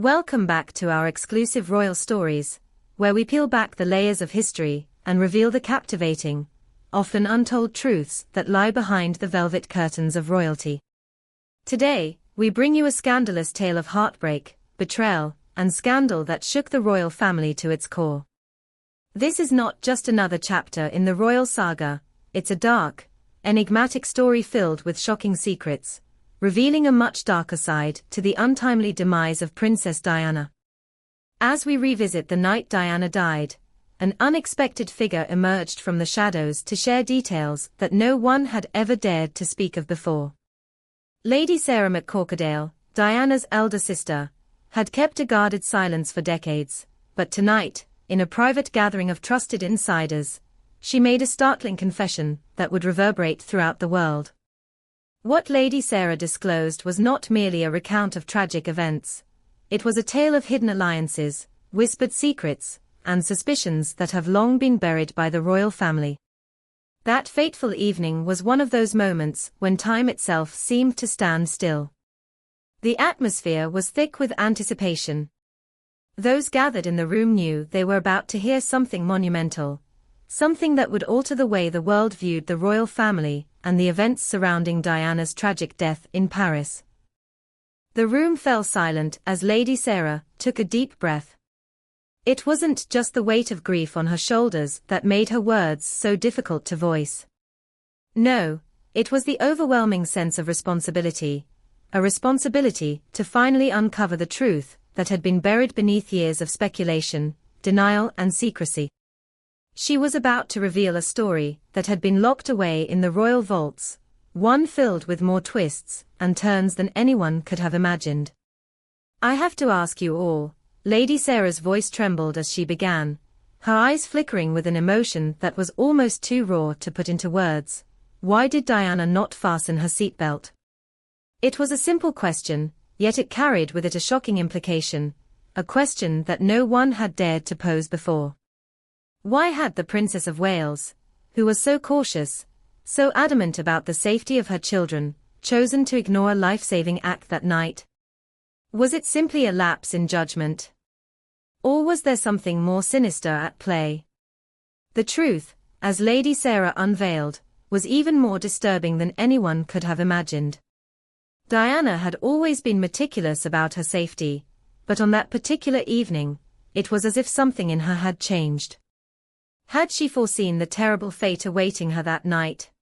Welcome back to our exclusive royal stories, where we peel back the layers of history and reveal the captivating, often untold truths that lie behind the velvet curtains of royalty. Today, we bring you a scandalous tale of heartbreak, betrayal, and scandal that shook the royal family to its core. This is not just another chapter in the royal saga, it's a dark, enigmatic story filled with shocking secrets, revealing a much darker side to the untimely demise of Princess Diana. As we revisit the night Diana died, an unexpected figure emerged from the shadows to share details that no one had ever dared to speak of before. Lady Sarah McCorquodale, Diana's elder sister, had kept a guarded silence for decades, but tonight, in a private gathering of trusted insiders, she made a startling confession that would reverberate throughout the world. What Lady Sarah disclosed was not merely a recount of tragic events. It was a tale of hidden alliances, whispered secrets, and suspicions that have long been buried by the royal family. That fateful evening was one of those moments when time itself seemed to stand still. The atmosphere was thick with anticipation. Those gathered in the room knew they were about to hear something monumental, something that would alter the way the world viewed the royal family and the events surrounding Diana's tragic death in Paris. The room fell silent as Lady Sarah took a deep breath. It wasn't just the weight of grief on her shoulders that made her words so difficult to voice. No, it was the overwhelming sense of responsibility, a responsibility to finally uncover the truth that had been buried beneath years of speculation, denial, and secrecy. She was about to reveal a story that had been locked away in the royal vaults, one filled with more twists and turns than anyone could have imagined. I have to ask you all, Lady Sarah's voice trembled as she began, her eyes flickering with an emotion that was almost too raw to put into words. Why did Diana not fasten her seatbelt? It was a simple question, yet it carried with it a shocking implication, a question that no one had dared to pose before. Why had the Princess of Wales, who was so cautious, so adamant about the safety of her children, chosen to ignore a life-saving act that night? Was it simply a lapse in judgment? Or was there something more sinister at play? The truth, as Lady Sarah unveiled, was even more disturbing than anyone could have imagined. Diana had always been meticulous about her safety, but on that particular evening, it was as if something in her had changed. Had she foreseen the terrible fate awaiting her that night?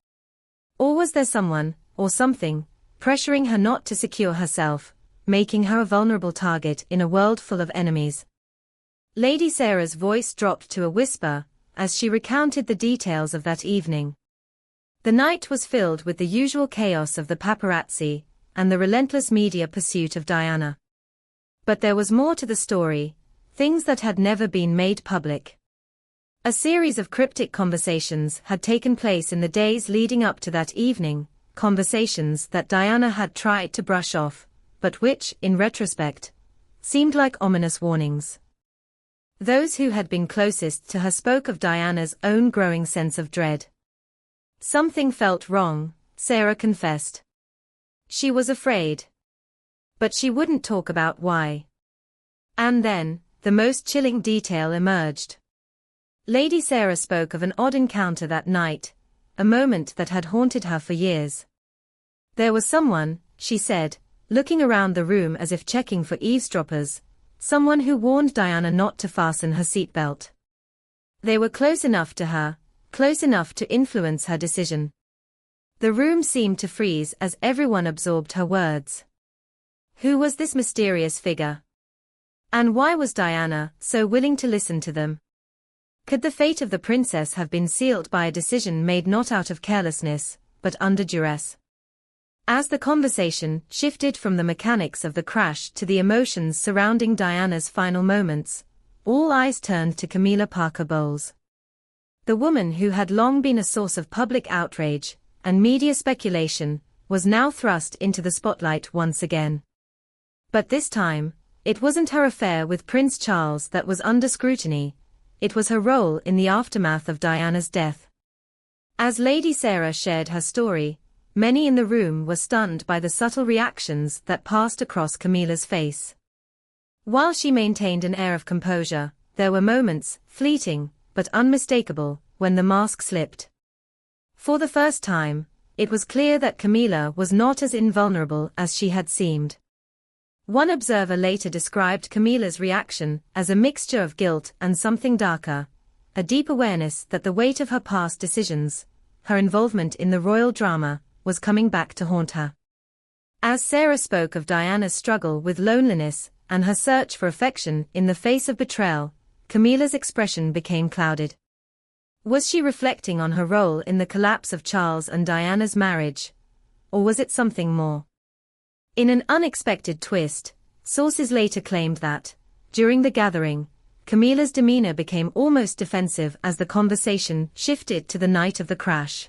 Or was there someone, or something, pressuring her not to secure herself, making her a vulnerable target in a world full of enemies? Lady Sarah's voice dropped to a whisper as she recounted the details of that evening. The night was filled with the usual chaos of the paparazzi and the relentless media pursuit of Diana. But there was more to the story, things that had never been made public. A series of cryptic conversations had taken place in the days leading up to that evening, conversations that Diana had tried to brush off, but which, in retrospect, seemed like ominous warnings. Those who had been closest to her spoke of Diana's own growing sense of dread. Something felt wrong, Sarah confessed. She was afraid. But she wouldn't talk about why. And then, the most chilling detail emerged. Lady Sarah spoke of an odd encounter that night, a moment that had haunted her for years. There was someone, she said, looking around the room as if checking for eavesdroppers, someone who warned Diana not to fasten her seatbelt. They were close enough to her, close enough to influence her decision. The room seemed to freeze as everyone absorbed her words. Who was this mysterious figure? And why was Diana so willing to listen to them? Could the fate of the princess have been sealed by a decision made not out of carelessness, but under duress? As the conversation shifted from the mechanics of the crash to the emotions surrounding Diana's final moments, all eyes turned to Camilla Parker Bowles. The woman who had long been a source of public outrage and media speculation was now thrust into the spotlight once again. But this time, it wasn't her affair with Prince Charles that was under scrutiny. It was her role in the aftermath of Diana's death. As Lady Sarah shared her story, many in the room were stunned by the subtle reactions that passed across Camilla's face. While she maintained an air of composure, there were moments, fleeting, but unmistakable, when the mask slipped. For the first time, it was clear that Camilla was not as invulnerable as she had seemed. One observer later described Camilla's reaction as a mixture of guilt and something darker, a deep awareness that the weight of her past decisions, her involvement in the royal drama, was coming back to haunt her. As Sarah spoke of Diana's struggle with loneliness and her search for affection in the face of betrayal, Camilla's expression became clouded. Was she reflecting on her role in the collapse of Charles and Diana's marriage, or was it something more? In an unexpected twist, sources later claimed that, during the gathering, Camilla's demeanor became almost defensive as the conversation shifted to the night of the crash.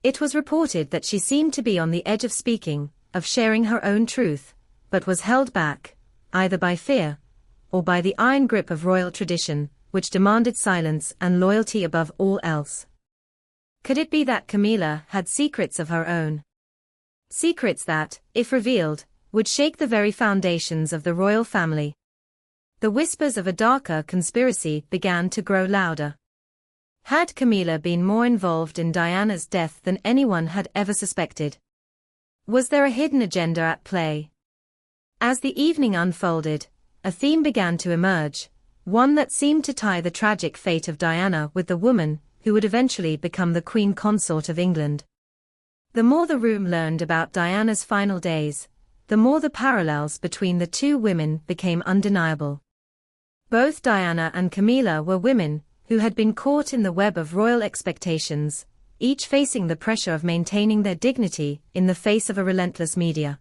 It was reported that she seemed to be on the edge of speaking, of sharing her own truth, but was held back, either by fear, or by the iron grip of royal tradition, which demanded silence and loyalty above all else. Could it be that Camilla had secrets of her own? Secrets that, if revealed, would shake the very foundations of the royal family. The whispers of a darker conspiracy began to grow louder. Had Camilla been more involved in Diana's death than anyone had ever suspected? Was there a hidden agenda at play? As the evening unfolded, a theme began to emerge, one that seemed to tie the tragic fate of Diana with the woman who would eventually become the Queen Consort of England. The more the room learned about Diana's final days, the more the parallels between the two women became undeniable. Both Diana and Camilla were women who had been caught in the web of royal expectations, each facing the pressure of maintaining their dignity in the face of a relentless media.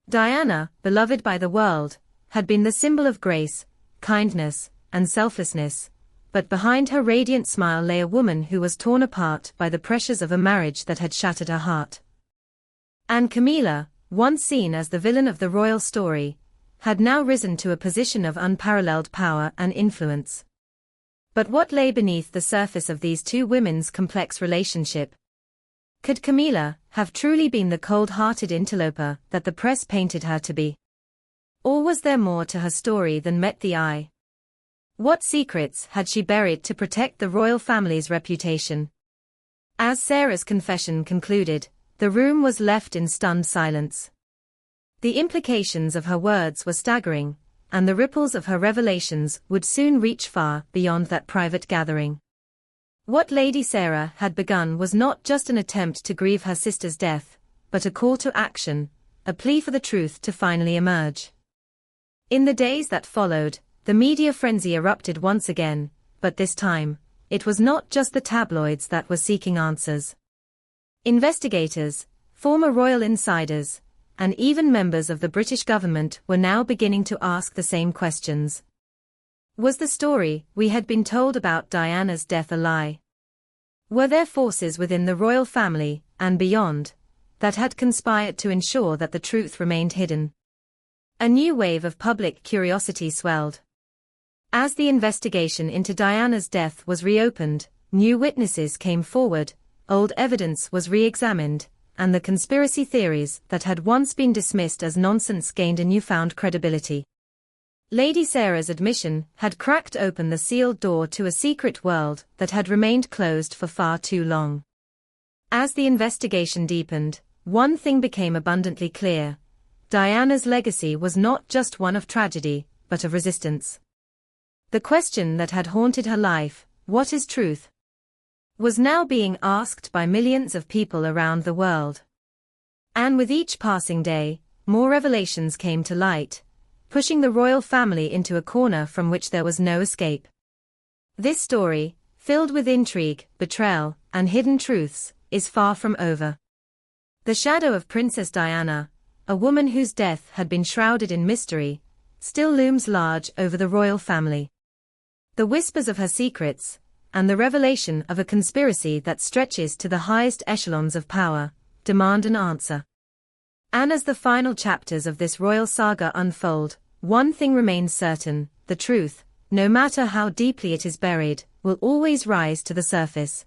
Diana, beloved by the world, had been the symbol of grace, kindness, and selflessness, but behind her radiant smile lay a woman who was torn apart by the pressures of a marriage that had shattered her heart. And Camilla, once seen as the villain of the royal story, had now risen to a position of unparalleled power and influence. But what lay beneath the surface of these two women's complex relationship? Could Camilla have truly been the cold-hearted interloper that the press painted her to be? Or was there more to her story than met the eye? What secrets had she buried to protect the royal family's reputation? As Sarah's confession concluded, the room was left in stunned silence. The implications of her words were staggering, and the ripples of her revelations would soon reach far beyond that private gathering. What Lady Sarah had begun was not just an attempt to grieve her sister's death, but a call to action, a plea for the truth to finally emerge. In the days that followed, the media frenzy erupted once again, but this time, it was not just the tabloids that were seeking answers. Investigators, former royal insiders, and even members of the British government were now beginning to ask the same questions. Was the story we had been told about Diana's death a lie? Were there forces within the royal family, and beyond, that had conspired to ensure that the truth remained hidden? A new wave of public curiosity swelled. As the investigation into Diana's death was reopened, new witnesses came forward, old evidence was re-examined, and the conspiracy theories that had once been dismissed as nonsense gained a newfound credibility. Lady Sarah's admission had cracked open the sealed door to a secret world that had remained closed for far too long. As the investigation deepened, one thing became abundantly clear: Diana's legacy was not just one of tragedy, but of resistance. The question that had haunted her life, "What is truth?" was now being asked by millions of people around the world. And with each passing day, more revelations came to light, pushing the royal family into a corner from which there was no escape. This story, filled with intrigue, betrayal, and hidden truths, is far from over. The shadow of Princess Diana, a woman whose death had been shrouded in mystery, still looms large over the royal family. The whispers of her secrets, and the revelation of a conspiracy that stretches to the highest echelons of power, demand an answer. And as the final chapters of this royal saga unfold, one thing remains certain: the truth, no matter how deeply it is buried, will always rise to the surface.